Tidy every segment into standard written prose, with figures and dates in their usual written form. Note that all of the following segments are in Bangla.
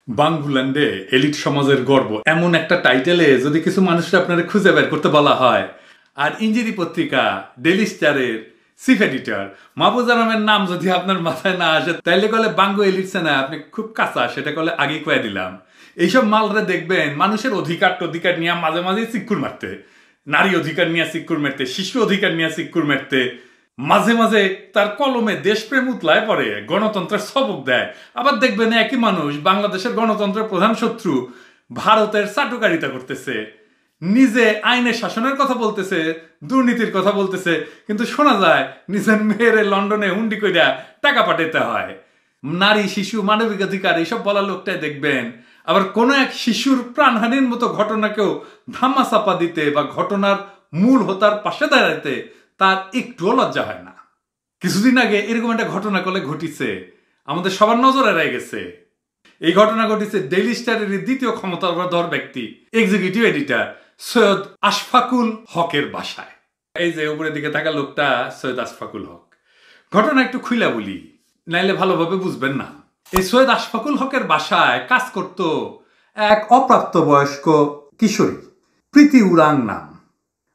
বাংলাদেশে এলিট সমাজের গর্ব এমন একটা টাইটেলে যদি কিছু মানুষরা আপনারা খুঁজে বের করতে বলা হয়, আর ইঞ্জিরি পত্রিকা ডেইলি স্টারের চিফ এডিটর মাহফুজ আনামের নাম যদি আপনার মাথায় না আসে, তাইলে কলে বাঙ্গু এলিট না আপনি খুব কাঁচা, সেটা কলে আগে কয়ে দিলাম। এইসব মালরে দেখবেন মানুষের অধিকার নিয়ে মাঝে মাঝে চিক্কুর মারতে, নারী অধিকার নিয়ে চিক্কুর মারতে, শিশু অধিকার নিয়ে চিক্কুর মারতে, মাঝে মাঝে তার কলমে দেশপ্রেম উতলায় পড়ে, গণতন্ত্রের সবক দেয়। আবার দেখবেন একই মানুষ বাংলাদেশের গণতন্ত্রের প্রধান শত্রু ভারতের চাটুকারিতা করতেছে, নিজে আইনের শাসনের কথা বলতেছে, দুর্নীতির কথা বলতেছে, কিন্তু শোনা যায় নিজের মেয়ের লন্ডনে হুন্ডি কইরা টাকা পাঠাতে হয়। নারী শিশু মানবিকাধিকার এইসব বলা লোকটাই দেখবেন আবার কোনো এক শিশুর প্রাণহানির মতো ঘটনাকেও ধামা চাপা দিতে বা ঘটনার মূল হোতার পাশে দাঁড়াতে তার একটুও লজ্জা হয় না। কিছুদিন আগে এরকম একটা ঘটনা কলে ঘটিছে, আমাদের সবার নজরে রয়ে গেছে। এই ঘটনা ঘটেছে ডেইলি স্টারের দ্বিতীয় ক্ষমতাধর ব্যক্তি এক্সিকিউটিভ এডিটর সৈয়দ আশফাকুল হকের বাসায়। এই যে উপরের দিকে থাকা লোকটা সৈয়দ আশফাকুল হক। ঘটনা একটু খুইলা বলি, নাইলে ভালোভাবে বুঝবেন না। এই সৈয়দ আশফাকুল হকের বাসায় কাজ করত এক অপ্রাপ্তবয়স্ক কিশোরী প্রীতি উরাং নাম।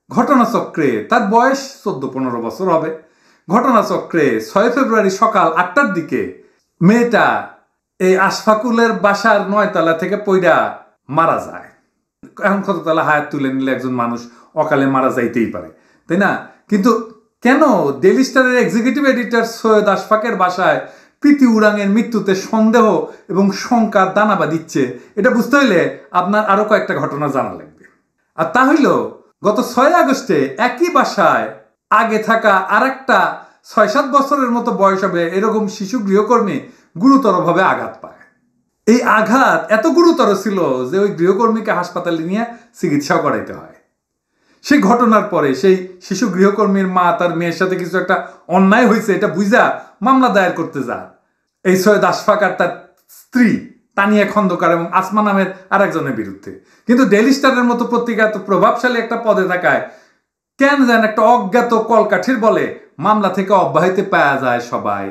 ঘটনাচক্রে তার বয়স 14-15 বছর হবে। ঘটনাচক্রে 6 ফেব্রুয়ারি সকাল 8টার দিকে মেয়েটা এই আশফাকুলের বাসার 9 তলা থেকে পইড়া মারা যায়। এখন কততলা হায়াত তুলে নিলে একজন মানুষ অকালে মারা যাইতেই পারে, তাই না? কিন্তু কেন ডেইলি স্টারের এক্সিকিউটিভ এডিটর সৈয়দ আশফাকের বাসায় প্রীতি উরাংয়ের মৃত্যুতে সন্দেহ এবং শঙ্কার দানা বাঁধিচ্ছে, এটা বুঝতে হইলে আপনার আরো কয়েকটা ঘটনা জানা লাগবে। আর তা হইল গত 6 আগস্টে একই বাসায় আগে থাকা আর একটা 6-7 বছরের মতো বয়স হবে এরকম শিশু গৃহকর্মী গুরুতরভাবে আঘাত পায়। এই আঘাত এত গুরুতর ছিল যে ওই গৃহকর্মীকে হাসপাতালে নিয়ে চিকিৎসা করাইতে হয়। সেই ঘটনার পরে সেই শিশু গৃহকর্মীর মা তার মেয়ের সাথে কিছু একটা অন্যায় হয়েছে এটা বুঝা মামলা দায়ের করতে যায় এই সৈয়দ আশফাক আর তার স্ত্রী তানিয়া খন্দকার এবং আসমা নামের আরেকজনের বিরুদ্ধে। কিন্তু ডেইলি স্টারের মতো পত্রিকা তো প্রভাবশালী একটা পদে থাকায় কেন যেন একটা অজ্ঞাত কলকাঠির বলে মামলা থেকে অব্যাহতি পাওয়া যায় সবাই।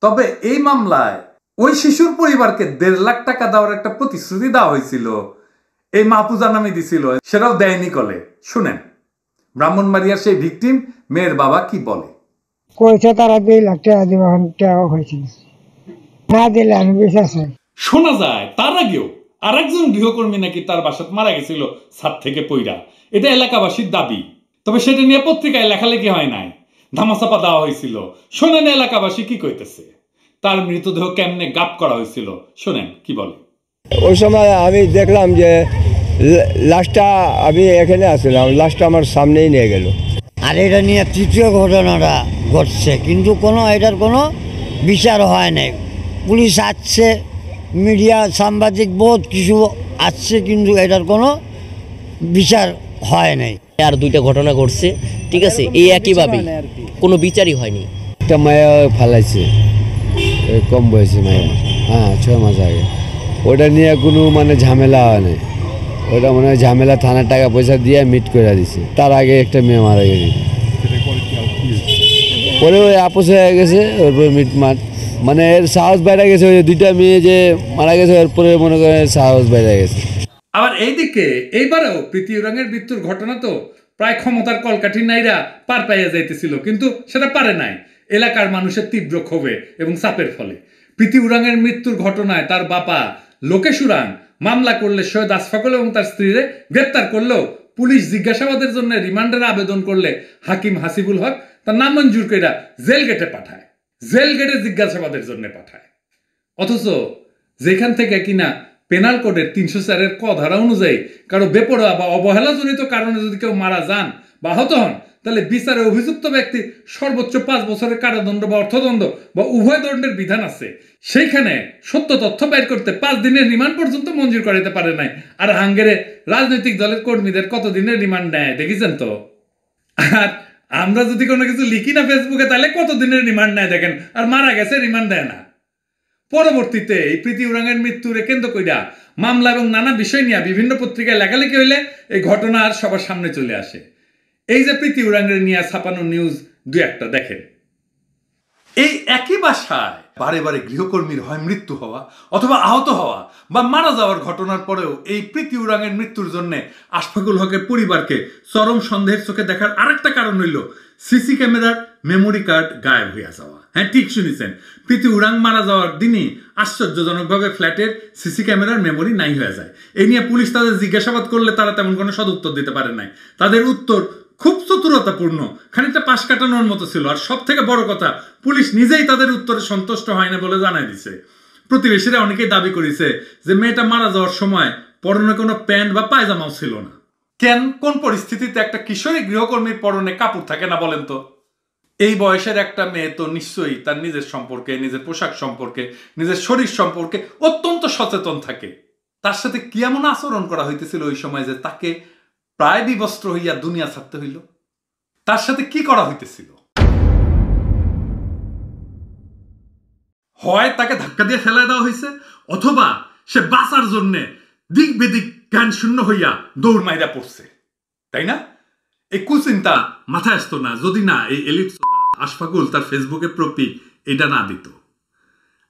তবে এই মামলায় ওই শিশুর পরিবারকে 1.5 লাখ টাকা দেওয়ার একটা প্রতিশ্রুতি দেওয়া হয়েছিল, এই মাহফুজা নামে দিছিল, সেটাও দেয়নি কলে। শুনেন ব্রাহ্মণবাড়িয়ার সেই ভিকটিম মেয়ের বাবা কি বলে। কইছে তারা 2 লাখ টাকা দেওয়া হয়েছিল, না দিলে আমি বিশ্বাস হয়। শোনা যায় তার আগেও আরেকজন গৃহকর্মী নাকি তার বাসাত মারা গেছিল ছাদ থেকে পইরা, এটা এলাকাবাসীর দাবি। তবে সেটা নিয়ে পত্রিকায় লেখালেখি হয় নাই, ধামাচাপা দেওয়া হয়েছিল। শোনেন এলাকাবাসী কি কইতেছে, তার মৃতদেহ কেমনে গাপ করা হয়েছিল, শোনেন কি বলে। ওই সময় আমি দেখলাম যে লাশটা, আমি এখানে আসলাম, লাশটা আমার সামনেই নিয়ে গেল। আর এটা নিয়ে তৃতীয় ঘটনাটা ঘটছে, কিন্তু এটার কোনো বিচার হয় নাই। পুলিশ আসছে, মিডিয়া সাংবাদিক বহুত কিছু আসছে, কিন্তু এটার কোনো বিচার হয় নাই। আর 2টা ঘটনা ঘটছে, ঠিক আছে, এই একইভাবে কোনো বিচারই হয়নি। একটা মায়া ফালাইছে, কম বয়সী মায়া, হ্যাঁ 6 মাস আগে। ওটা নিয়ে কোনো ঝামেলা হয় নাই। ওটা ঝামেলা থানার টাকা পয়সা দিয়ে মিট করে দিছে। তার আগে একটা মেয়ে মারা গেছে, পরে ওই আপোষ হয়ে গেছে। ওরপরে মিট এর সাহস বাইরে গেছে। ওই 2টা মেয়ে যে মারা গেছে এরপরে মনে করে সাহস বাইরে গেছে। আবার এইদিকে এইবারেও প্রীতি উরাংয়ের মৃত্যুর ঘটনা তো প্রায় ক্ষমতার কলকাঠি নাইরা পার পাইয়া যাইতেছিল, কিন্তু সেটা পারে নাই এলাকার মানুষের তীব্র ক্ষোভে এবং চাপের ফলে। প্রীতি উরাংয়ের মৃত্যুর ঘটনায় তার বাবা লোকেশ উরাং মামলা করলে সৈয়দ আশফাকুল এবং তার স্ত্রীরে গ্রেপ্তার করলেও পুলিশ জিজ্ঞাসাবাদের জন্য রিমান্ডের আবেদন করলে হাকিম হাসিবুল হক তার নাম মঞ্জুর কইরা জেল গেটে পাঠায়, জেল গেটে জিজ্ঞাসাবাদের জন্য পাঠায়। অথচ যেখান থেকে কিনা পেনাল কোডের 304-এর ক ধারা অনুযায়ী কারো বেপরোয়া বা অবহেলাজনিত কারণে যদি কেউ মারা যান বা আহত হন, তাহলে বিচারে অভিযুক্ত ব্যক্তি সর্বোচ্চ 5 বছরের কারাদণ্ড বা অর্থদণ্ড বা উভয় দণ্ডের বিধান আছে। সেইখানে সত্য তথ্য বের করতে 5 দিনের রিমান্ড পর্যন্ত মঞ্জুর করাতে পারে নাই। আর হাঙ্গেরে রাজনৈতিক দলের কর্মীদের কত দিনের রিমান্ড নেয় দেখেছেন তো। আর আমরা যদি কোনো কিছু লিখি না ফেসবুকে, তাহলে কত দিনের রিমান্ড নেয় দেখেন, আর মারা গেছে রিমান্ড দেয় না। পরবর্তীতে এই প্রীতি উরাংয়ের মৃত্যুরে কেন্দ্র কইরা মামলা এবং নানা বিষয় নিয়ে বিভিন্ন পত্রিকায় লেখালেখি হইলে এই ঘটনা আর সবার সামনে চলে আসে। এই যে প্রীতি উরাংয়ের নিয়ে ছাপানো নিউজ 2-1টা দেখেন। এই একই বাসায় বারে বারে গৃহকর্মীর হয় মৃত্যু হওয়া অথবা আহত হওয়া বা মারা যাওয়ার ঘটনার পরেও এই প্রীতি উরাংয়ের মৃত্যুর জন্য আশফাকুল হকের পরিবারকে চরম সন্দেহের চোখে দেখার আরেকটা কারণ হইল সিসি ক্যামেরার মেমোরি কার্ড গায়েব হইয়া যাওয়া। হ্যাঁ, ঠিক শুনেছেন, প্রীতি উরাং মারা যাওয়ার দিনই আশ্চর্যজনকভাবে ফ্ল্যাটের সিসি ক্যামেরার মেমোরি নাই হয়ে যায়। এই নিয়ে পুলিশ তাদের জিজ্ঞাসাবাদ করলে তারা তেমন কোনো সদুত্তর দিতে পারে নাই। তাদের উত্তর খুব চতুরতাপূর্ণ, খানিকটা পাশ কাটানোর মতো ছিল। আর সব থেকে বড় কথা, পুলিশ নিজেই তাদের উত্তরে সন্তুষ্ট হয় না বলে জানাই দিছে। প্রতিবেশীরা অনেকেই দাবি করেছে যে মেয়েটা মারা যাওয়ার সময় পরনে কোনো প্যান্ট বা পায়জামাও ছিল না। কেন, কোন পরিস্থিতিতে একটা কিশোরী গৃহকর্মীর পরনে কাপড় থাকে না বলেন তো? এই বয়সের একটা মেয়ে তো নিশ্চয়ই তার নিজের সম্পর্কে, নিজের পোশাক সম্পর্কে, নিজের শরীর সম্পর্কে অত্যন্ত সচেতন থাকে। তার সাথে কি এমন আচরণ করা হইতেছিল ওই সময় যে তাকে প্রায় বিবস্ত্র হইয়া দুনিয়া ছাড়তে হইল? তার সাথে কি করা হইতেছিল? হয় তাকে ধাক্কা দিয়ে ফেলায় দেওয়া হয়েছে, অথবা সে বাঁচার জন্য দিক বেদিক জ্ঞান শূন্য হইয়া দৌড় মাইরা পড়ছে, তাই না? এই কুচিন্তা মাথায় আসতো না যদি না এই এলিট আশফাকুল তার ফেসবুকে প্রপিক এটা না দিত।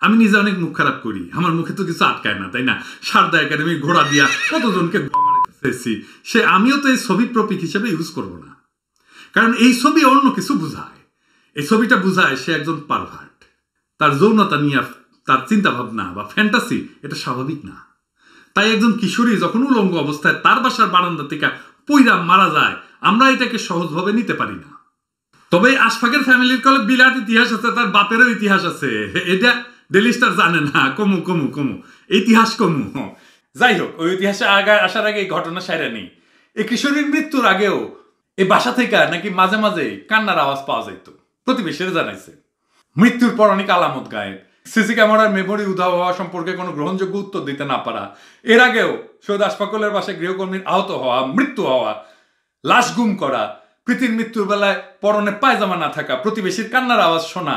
আমি নিজে অনেক মুখ খারাপ করি, আমার মুখে তো কিছু আটকায় না, তাই না? সারদা একাডেমি ঘোড়া দিয়া কতজনকে সে আমিও তো এই ছবি প্রপিক হিসেবে ইউজ করব না, কারণ এই ছবি অন্য কিছু বুঝায়। এই ছবিটা বুঝায় সে একজন পারভার্ট, তার যৌনতা নিয়ে তার চিন্তা ভাবনা বা ফ্যান্টাসি এটা স্বাভাবিক না। তাই একজন কিশোরী যখন উলঙ্গ অবস্থায় তার বাসার বারান্দা থেকে পইরা মারা যায়, আমরা এটাকে সহজভাবে নিতে পারি না। তবে আশফাকের ফ্যামিলির কলে বিরাট ইতিহাস আছে, তার বাপেরও ইতিহাস আছে, এটা ডেইলি স্টার জানে না। কমু কমু কমু ইতিহাস কমু। যাই হোক, ওই ইতিহাসে আসার আগে এই ঘটনা সাইরা নেই। এই কিশোরীর মৃত্যুর আগেও এই বাসা থেকে নাকি মাঝে মাঝে কান্নার আওয়াজ পাওয়া যাইত, প্রতিবেশীরা জানাইছে। মৃত্যুর পর অনেক আলামত গায়েব, সিসি ক্যামেরার মেমোরি উধাও হওয়া সম্পর্কে কোনো গ্রহণযোগ্য উত্তর দিতে না পারা, এর আগেও সৈয়দ আশফাকুলের বাসায় গৃহকর্মীর আহত হওয়া, মৃত্যু হওয়া, লাশ গুম করা, প্রীতির মৃত্যুর বেলায় পরনে পায়জামা না থাকা, প্রতিবেশীর কান্নার আওয়াজ শোনা,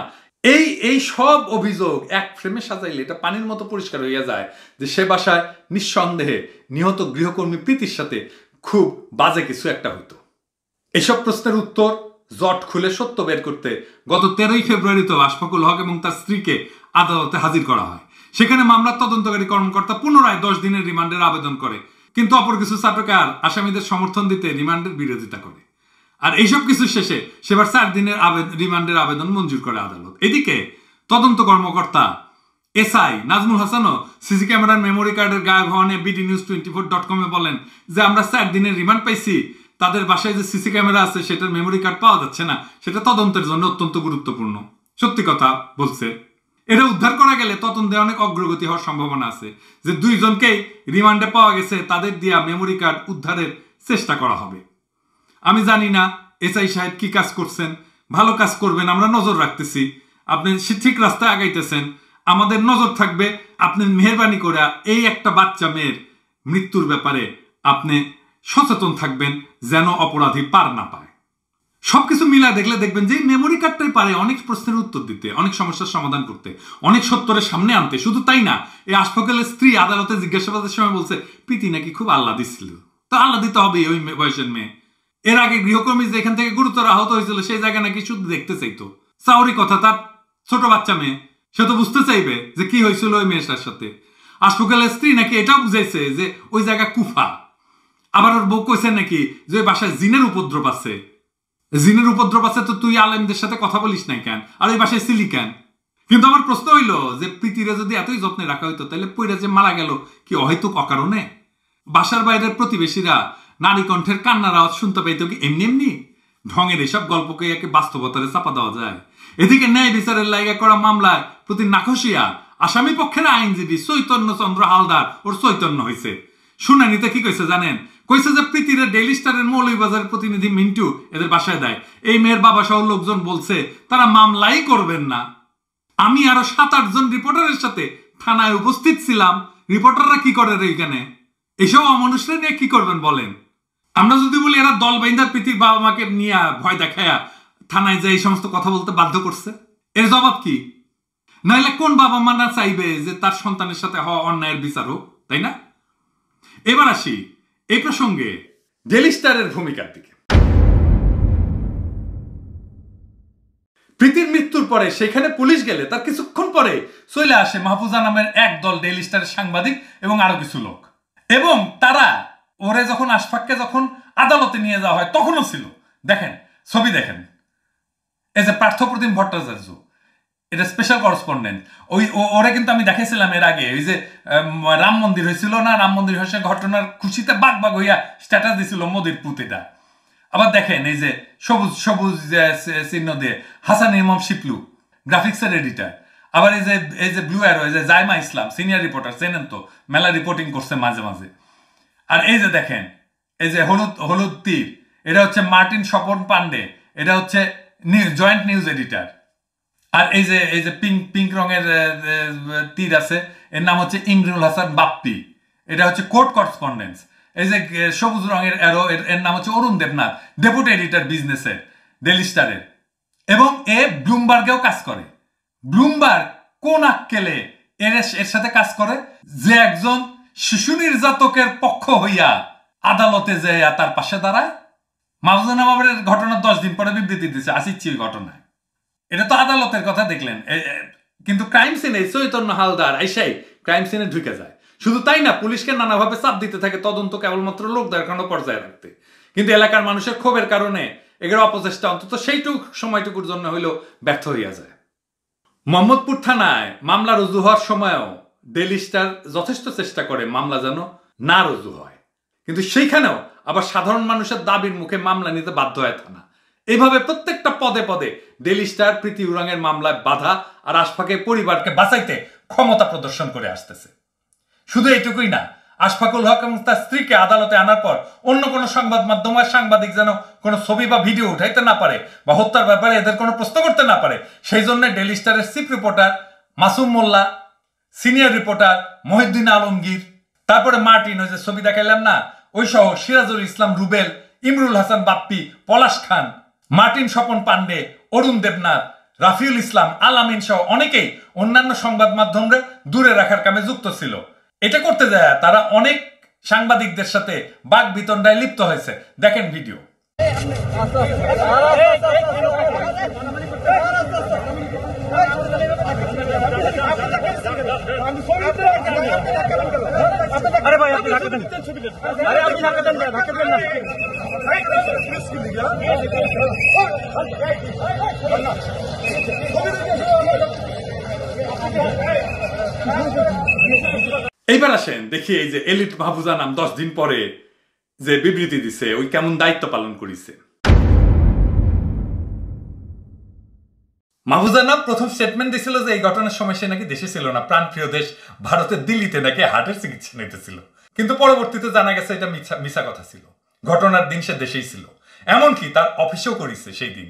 এই সব অভিযোগ এক ফ্রেমে সাজাইলে এটা পানির মতো পরিষ্কার হইয়া যায় যে সে বাসায় নিঃসন্দেহে নিহত গৃহকর্মী প্রীতির সাথে খুব বাজে কিছু একটা হইতো। এসব প্রশ্নের উত্তর জট খুলে সত্য বের করতে গত 13ই ফেব্রুয়ারিতে আশফাকুল হক এবং তার স্ত্রীকে আদালতে হাজির করা হয়। সেখানে মামলার তদন্তকারী কর্মকর্তা পুনরায় 10 দিনের রিমান্ডের আবেদন করে, কিন্তু অপর কিছু চাটকার আসামিদের সমর্থন দিতে রিমান্ডের বিরোধিতা করে। আর এইসব কিছু শেষে সেবার 4 দিনের রিমান্ডের আবেদন মঞ্জুর করে আদালত। এদিকে তদন্ত কর্মকর্তা এসআই নাজমুল হাসানও সিসি ক্যামেরার মেমোরি কার্ডের গায়েব হওয়া নিয়ে bdnews24.com বলেন যে আমরা 4 দিনের রিমান্ড পাইছি, তাদের বাসায় যে সিসি ক্যামেরা আছে সেটার মেমোরি কার্ড পাওয়া যাচ্ছে না, সেটা তদন্তের জন্য অত্যন্ত গুরুত্বপূর্ণ। সত্যি কথা বলছে, এটা উদ্ধার করা গেলে তদন্তে অনেক অগ্রগতি হওয়ার সম্ভাবনা আছে। যে 2 জনকেই রিমান্ডে পাওয়া গেছে তাদের দিয়া মেমোরি কার্ড উদ্ধারের চেষ্টা করা হবে। আমি জানি না এসআই সাহেব কি কাজ করছেন, ভালো কাজ করবেন, আমরা নজর রাখতেছি। আপনি ঠিক রাস্তায় আগাইতেছেন, আমাদের নজর থাকবে। আপনি মেহরবানি করে এই একটা বাচ্চা মেয়ের মৃত্যুর ব্যাপারে আপনি সচেতন থাকবেন যেন অপরাধী পার না পায়। সবকিছু মিলা দেখলে দেখবেন যে মেমোরি কার্ডটাই পারে অনেক প্রশ্নের উত্তর দিতে, অনেক সমস্যার সমাধান করতে, অনেক সত্যের সামনে আনতে। শুধু তাই না, এই আশফাকুলের স্ত্রী আদালতে জিজ্ঞাসাবাদের সময় বলছে প্রীতি নাকি খুব আহ্লাদি ছিল। তো আহ্লাদিত হবে ওই বয়সের মেয়ে। এর আগে গৃহকর্মী যেখান থেকে গুরুতর আহত হয়েছিল সেই জায়গা নাকি শুধু দেখতে চাইতো। চাওরি কথা, তার ছোট বাচ্চা মেয়ে, সে তো বুঝতে চাইবে যে কি হয়েছিল ওই মেয়েটার সাথে। আশফাকুলের স্ত্রী নাকি এটাও বুঝাইছে যে ওই জায়গা কুফা। আবার ওর বউ কইছে নাকি যে ওই বাসায় জিনের উপদ্রব আছে। জিনের উপদ্রব আছে তো তুই আলেমদের সাথে কথা বলিস নাই কেন, আর ওই বাসায় ছিলি কেন? কিন্তু আমার প্রশ্ন হইল যে প্রীতিরে যদি এতই যত্নে রাখা হইতো তাহলে পইরা যে মারা গেল কি অহেতুক অকারণে? বাসার বাইরের প্রতিবেশীরা নারী কণ্ঠের কান্নার আওয়াজ শুনতে পাইতো কি এমনি এমনি? ঢঙের এসব গল্পকে একে বাস্তবতারে চাপা দেওয়া যায়। এদিকে ন্যায় বিচারের লাইগা করা মামলায় প্রতি নাখোশিয়া আসামি পক্ষের আইনজীবী চৈতন্য চন্দ্র হালদার ওর চৈতন্য হয়েছে। শুনানিতে কি কইছে জানেন? কইছে যে প্রীতিরে ডেইলি স্টারের মৌলভীবাজারের প্রতিনিধি মিন্টু এদের বাসায় দেয়। এই মেয়ের বাবা সহ লোকজন বলছে তারা মামলাই করবেন না। আমি আরো 7-8 জন রিপোর্টারের সাথে থানায় উপস্থিত ছিলাম। রিপোর্টাররা কি করে এইখানে? এসব অমানুষরা নিয়ে কি করবেন বলেন? আমরা যদি বলি এরা দল বাইন্দা প্রীতির বাবা মাকে নিয়ে ভয় দেখায়া থানায় যে এই সমস্ত কথা বলতে বাধ্য করছে, এর জবাব কি? নাইলে কোন বাবা মা না চাইবে যে তার সন্তানের সাথে হওয়া অন্যায়ের বিচার হোক, তাই না? এবার আসি এই প্রসঙ্গে ডেইলি স্টারের ভূমিকার দিকে। প্রীতির মৃত্যুর পরে সেখানে পুলিশ গেলে তার কিছুক্ষণ পরে চলে আসে মাহফুজা নামের একদল ডেইলি স্টারের সাংবাদিক এবং আরো কিছু লোক, এবং তারা ওরে যখন আশফাককে যখন আদালতে নিয়ে যাওয়া হয় তখনও ছিল। দেখেন ছবি দেখেন, এই যে পার্থপ্রতিম ভট্টাচার্য, এটা স্পেশাল করেসপন্ডেন্ট, ওরে কিন্তু আমি দেখেছিলাম এর আগে, ওই যে রাম মন্দির হয়েছিল না, রাম মন্দির হয়েছে ঘটনার খুশিতে বাগ বাগ হইয়া স্ট্যাটাস দিছিল মোদির পুতিটা। আবার দেখেন এই যে সবুজ সবুজ চিহ্ন দিয়ে হাসান ইমাম শিপলু, গ্রাফিক্সের এডিটার। আবার এই যে ব্লু অ্যারো, এই যে জাইমা ইসলাম, সিনিয়র রিপোর্টার, চেনেন তো, মেলা রিপোর্টিং করছে মাঝে মাঝে। আর এই যে দেখেন এই যে হলুদ তীর, এটা হচ্ছে মার্টিন স্বপন পান্ডে, এটা হচ্ছে জয়েন্ট নিউজ এডিটার। আর এই যে পিঙ্ক রঙের তীর আছে, এর নাম হচ্ছে ইমরুল হাসান বাপ্পি, এটা হচ্ছে কোর্ট করেসপন্ডেন্স। এই যে সবুজ রঙের অ্যারো, এর নাম হচ্ছে অরুণ দেবনাথ, ডেপুটি এডিটর বিজনেসের, ডেইলি স্টারের, এবং এ ব্লুমবার্গেও কাজ করে। ব্লুমবার্গ কোন আক্কেলে এর সাথে কাজ করে? যে একজন শিশু নির্যাতকের পক্ষ হইয়া আদালতে যে তার পাশে দাঁড়ায়। মাহফুজা নামের ঘটনার 10 দিন পরে বিবৃতি দিচ্ছে, আসিচ্ছি ওই ঘটনায়। এটা তো আদালতের কথা দেখলেন, কিন্তু ক্রাইম সিনে চৈতন্য হালদার আইসাই ক্রাইম সিনে ঢুকে যায়। শুধু তাই না, পুলিশকে নানাভাবে চাপ দিতে থাকে তদন্ত কেবলমাত্র লোক দেখানো পর্যায়ে রাখতে, কিন্তু এলাকার মানুষের ক্ষোভের কারণে এগুলো অপচেষ্টা অন্তত সেইটুক সময়টুকুর জন্য হইলেও ব্যর্থ হইয়া যায়। মোহাম্মদপুর থানায় মামলা রুজু হওয়ার সময়ও ডেইলি স্টার যথেষ্ট চেষ্টা করে মামলা যেন না রুজু হয়, কিন্তু সেইখানেও আবার সাধারণ মানুষের দাবির মুখে মামলা নিতে বাধ্য হয় থানা। এইভাবে প্রত্যেকটা পদে পদে ডেইলি স্টার প্রীতি উরাংয়ের মামলায় বাধা আর আশফাকের পরিবারকে বাঁচাইতে ক্ষমতা প্রদর্শন করে আসতেছে। শুধু এইটুকুই না, আশফাকুল হক এবং তার স্ত্রীকে আদালতে আনার পর অন্য কোনো সংবাদ মাধ্যমের সাংবাদিক যেন কোনো ছবি বা ভিডিও উঠাইতে না পারে বা হত্যার ব্যাপারে এদের কোনো প্রশ্ন করতে না পারে, সেই জন্য ডেইলি স্টারের চিফ রিপোর্টার মাসুম মোল্লা, সিনিয়র রিপোর্টার মহিউদ্দিন আলমগীর, তারপরে মার্টিন, ওই যে ছবি দেখাইলাম না, ওই সহ সিরাজুল ইসলাম রুবেল, ইমরুল হাসান বাপ্পি, পলাশ খান, মার্টিন স্বপন পান্ডে, অরুণ দেবনাথ, রাফিউল ইসলাম, আলামিন সহ অনেকেই অন্যান্য সংবাদ মাধ্যমে দূরে রাখার কামে যুক্ত ছিল। এটা করতে যায় তারা অনেক সাংবাদিকদের সাথে বাক বিতণ্ডায় লিপ্ত হয়েছে। দেখেন ভিডিও। আরে ভাই আপনি ধাক্কা দেন, আরে আপনি ধাক্কা দেন, ধাক্কা দেন না। এইবার আসেন দেখি এই যে এলিট মাহফুজা নাম 10 দিন পরে যে বিবৃতি দিছে, ওই কেমন দায়িত্ব পালন করেছে। মাহফুজা নাম প্রথম স্টেটমেন্ট দিছিল যে এই ঘটনার সময় সে নাকি দেশে ছিল না, প্রাণপ্রিয় দেশ ভারতের দিল্লিতে নাকি হার্টের চিকিৎসা নিতেছিল, কিন্তু পরবর্তীতে জানা গেছে এটা মিছা কথা ছিল। ঘটনার দিন সে দেশেই ছিল, এমনকি তার অফিসেও করেছে সেই দিন।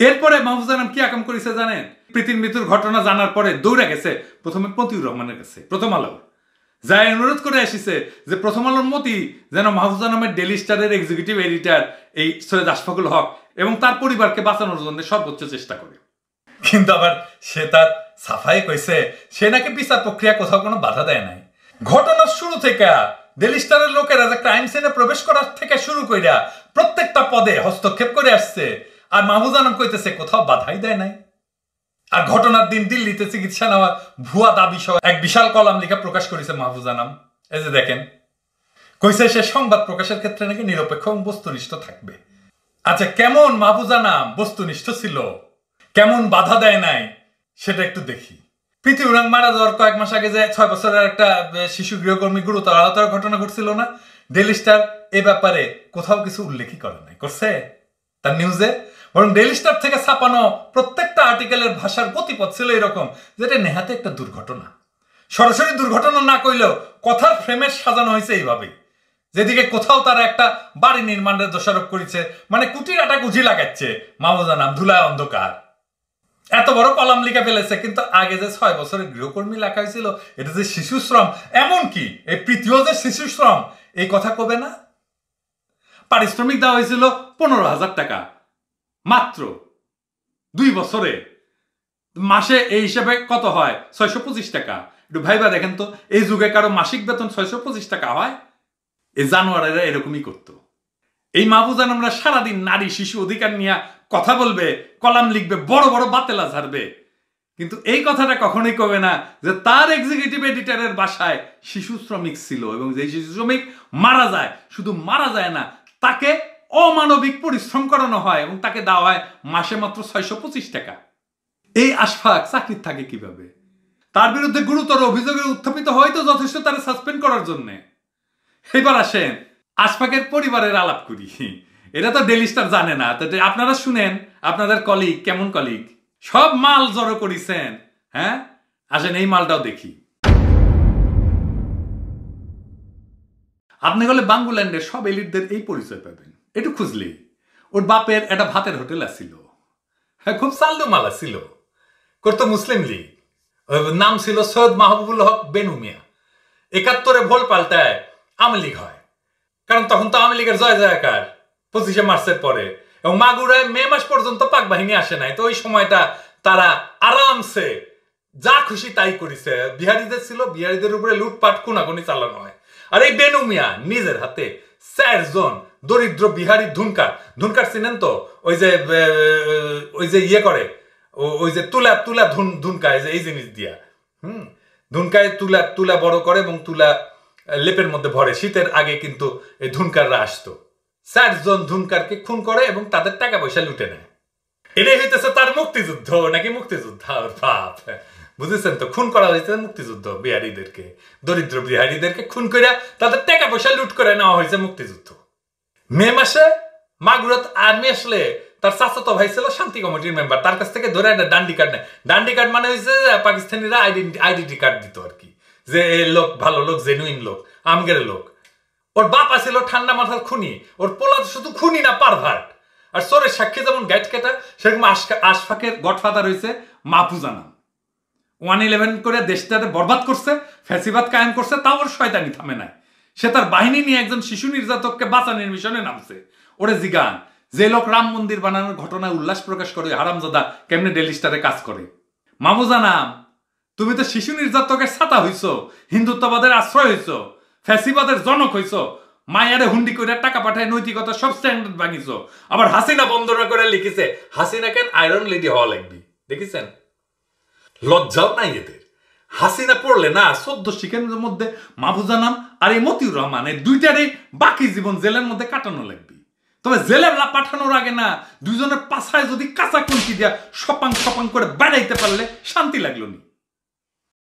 এরপরে মাহফুজা নাম কি আকাম করেছে জানেন? প্রীতির মৃত্যুর ঘটনা জানার পরে দৌড়ে গেছে প্রথমে মতিউর রহমানের কাছে, প্রথম আলো, যাই অনুরোধ করে আসিছে যে প্রথম আলোর মতি যেন মাহফুজা নামের ডেইলি স্টারের এক্সিকিউটিভ এডিটর এই সৈয়দ আশফাকুল হক এবং তার পরিবারকে বাঁচানোর জন্য সর্বোচ্চ চেষ্টা করে। কিন্তু আবার সে তার সাফাই কইছে সে নাকি বিচার প্রক্রিয়া কোথাও কোনো বাধা দেয় নাই। ঘটনার শুরু থেকে ডেইলি স্টারের লোকেরা যে ক্রাইম সিনে প্রবেশ করার থেকে শুরু কইরা প্রত্যেকটা পদে হস্তক্ষেপ করে আসছে, আর মাহফুজা নাম কইতেছে কোথাও বাধাই দেয় নাই। আর ঘটনার দিন দিল্লিতে চিকিৎসা নেওয়ার ভুয়া দাবি সহ এক বিশাল কলাম লিখা প্রকাশ করেছে মাহফুজা নাম। এই যে দেখেন, কইছে সে সংবাদ প্রকাশের ক্ষেত্রে নাকি নিরপেক্ষ এবং বস্তুনিষ্ঠ থাকবে। আচ্ছা, কেমন মাহফুজা নাম বস্তুনিষ্ঠ ছিল, কেমন বাধা দেয় নাই সেটা একটু দেখি। প্রীতি উরাং মারা যাওয়ার কয়েক মাস আগে যে 6 বছরের একটা শিশু গৃহকর্মী গুরুতর আহতের ঘটনা ঘটছিল না, ডেইলি স্টার এ ব্যাপারে কোথাও কিছু উল্লেখই করে নাই, করছে তার নিউজে? বরং ডেইলি স্টার থেকে ছাপানো প্রত্যেকটা আর্টিকেলের ভাষার গতিপথ ছিল এরকম যেটা নেহাতে একটা দুর্ঘটনা। সরাসরি দুর্ঘটনা না কইলেও কথার ফ্রেমের সাজানো হয়েছে এইভাবে, যেদিকে কোথাও তারা একটা বাড়ি নির্মাণের দোষারোপ করেছে, মানে কুটির আটা কুচি লাগাচ্ছে মাহফুজা নাম, ধুলায় অন্ধকার, এত বড় কলাম লিখে ফেলেছে। কিন্তু আগে যে 6 বছরের গৃহকর্মী লেখা হয়েছিল এটা যে শিশু শ্রম, এমনকি এই প্রীতিও যে শিশু শ্রম এই কথা কবে না। পারিশ্রমিক দেওয়া হয়েছিল 15,000 টাকা মাত্র 2 বছরে, মাসে এই হিসাবে কত হয়? 625 টাকা। একটু ভাইবা দেখেন তো, এই যুগে কারো মাসিক বেতন 625 টাকা হয়? এই জানোয়ারেরা এরকমই করতো। এই মাহফুজা নামরা সারাদিন নারী শিশু অধিকার নিয়ে কথা বলবে, কলাম লিখবে, বড় বড় বাতেলা ঝাড়বে, কিন্তু এই কথাটা কখনোই কবে না যে তার এক্সিকিউটিভ এডিটরের বাসায় শিশু শ্রমিক ছিল এবং যে শিশু শ্রমিক মারা যায়, শুধু মারা যায় না, তাকে অমানবিক পরিশ্রম করানো হয় এবং তাকে দেওয়া হয় মাসে মাত্র 625 টাকা। এই আশফাক চাকরির থাকে কিভাবে? তার বিরুদ্ধে গুরুতর অভিযোগে উত্থাপিত হয়তো যথেষ্ট তারা সাসপেন্ড করার জন্য। এবার আসেন আশফাকের পরিবারের আলাপ করি। এটা তো ডেইলি স্টার জানে না, তো আপনারা শুনেন আপনাদের কলিগ কেমন কলিগ, সব মাল জড়ো করেছেন। হ্যাঁ, আসেন এই মালটাও দেখি। আপনি গেলে বাঙ্গুল্যান্ডের সব এলিটদের এই পরিচয় পাবেন একটু খুঁজলেই। ওর বাপের একটা ভাতের হোটেল আছিল, হ্যাঁ খুব চালদু মাল ছিল, করতো মুসলিম লীগ, নাম ছিল সৈয়দ মাহবুবুল হক বেনু মিয়া। 71-এ ভোল পাল্টায় আওয়ামী লীগ হয়, কারণ তখন তো আওয়ামী লীগের জয় জয়কার 25শে মার্চের পরে, এবং মাগুরায় মে মাস পর্যন্ত পাক বাহিনী আসে নাই। তো ওই সময়টা তারা আরামসে যা খুশি তাই করেছে। বিহারিদের ছিল, বিহারিদের উপরে লুটপাট খুনাখুনি চালানো হয়। আর এই বেনু মিয়া নিজের হাতে 4 জন দরিদ্র বিহারি ধুনকার চিনেন তো, ওই যে ইয়ে করে, ওই যে তুলা ধুনকায়, যে এই জিনিস দিয়া ধুনকায় তুলা বড় করে এবং তুলা লেপের মধ্যে ভরে। শীতের আগে কিন্তু এই ধুনকাররা আসতো। 4 জন ধুনকারকে খুন করে এবং তাদের টাকা পয়সা লুটে নেয়। এটাই হইতেছে তার মুক্তিযুদ্ধ নাকি মুক্তিযোদ্ধা বাপ, বুঝেছেন তো? খুন করা হয়েছে মুক্তিযুদ্ধ, বিহারিদেরকে, দরিদ্র বিহারিদেরকে খুন করে তাদের টাকা পয়সা লুট করে নেওয়া হয়েছে মুক্তিযুদ্ধ। মে মাসে মাগুরাত আর্মি আসলে তার চাচাতো ভাই ছিল শান্তি কমিটির মেম্বার, তার কাছ থেকে ধরে ডান্ডি কার্ড নেয়। ডান্ডি কার্ড মানে হয়েছে পাকিস্তানিরা আইডেন্টি কার্ড দিত আর কি, যে এই লোক ভালো লোক, জেনুইন লোক, আমগের লোক। ওর বাপা ছিল ঠান্ডা মাথার খুনি, ওর পোলা শুধু খুনি না পারভার্ট। আর চোরের সাক্ষী যেমন গাইড কেটা, সেরকম আশফাকের গডফাদার হয়েছে মাহফুজা নাম। 111 করে দেশটাতে বরবাদ করছে, ফ্যাসিবাদ কায়েম করছে, তাও ওর শয়তানি থামে নাই। সে তার বাহিনী নিয়ে একজন শিশু নির্যাতককে বাঁচানোর মিশনে নামছে। ওরে জিগান, যে লোক রাম মন্দির বানানোর ঘটনায় উল্লাস প্রকাশ করে, হারামজাদা কেমনে ডেইলি স্টারে কাজ করে। মাহফুজা নাম, তুমি তো শিশু নির্যাতকের ছাতা হইছ, হিন্দুত্ববাদের আশ্রয় হইছ, ফ্যাসিবাদের জনক হইছ, মায়ারে হুন্ডি করে টাকা পাঠায় নৈতিকতা সব স্ট্যান্ডার্ড ভাঙিছ। আবার হাসিনা বন্দনা করে লিখেছে হাসিনা কেন আয়রন লেডি হওয়া লাগবে। দেখেছেন? লজ্জাও নাই এদের। হাসিনা পড়লে না 14 শিখের মধ্যে মাহফুজা নাম আর এই মতিউর রহমান, এই দুইটারই বাকি জীবন জেলের মধ্যে কাটানো লাগবে। তবে জেলে পাঠানোর আগে না দুজনের পাছায় যদি কাঁচা কুঞ্চি দিয়া সপাং করে বেড়াইতে পারলে শান্তি লাগলো নি।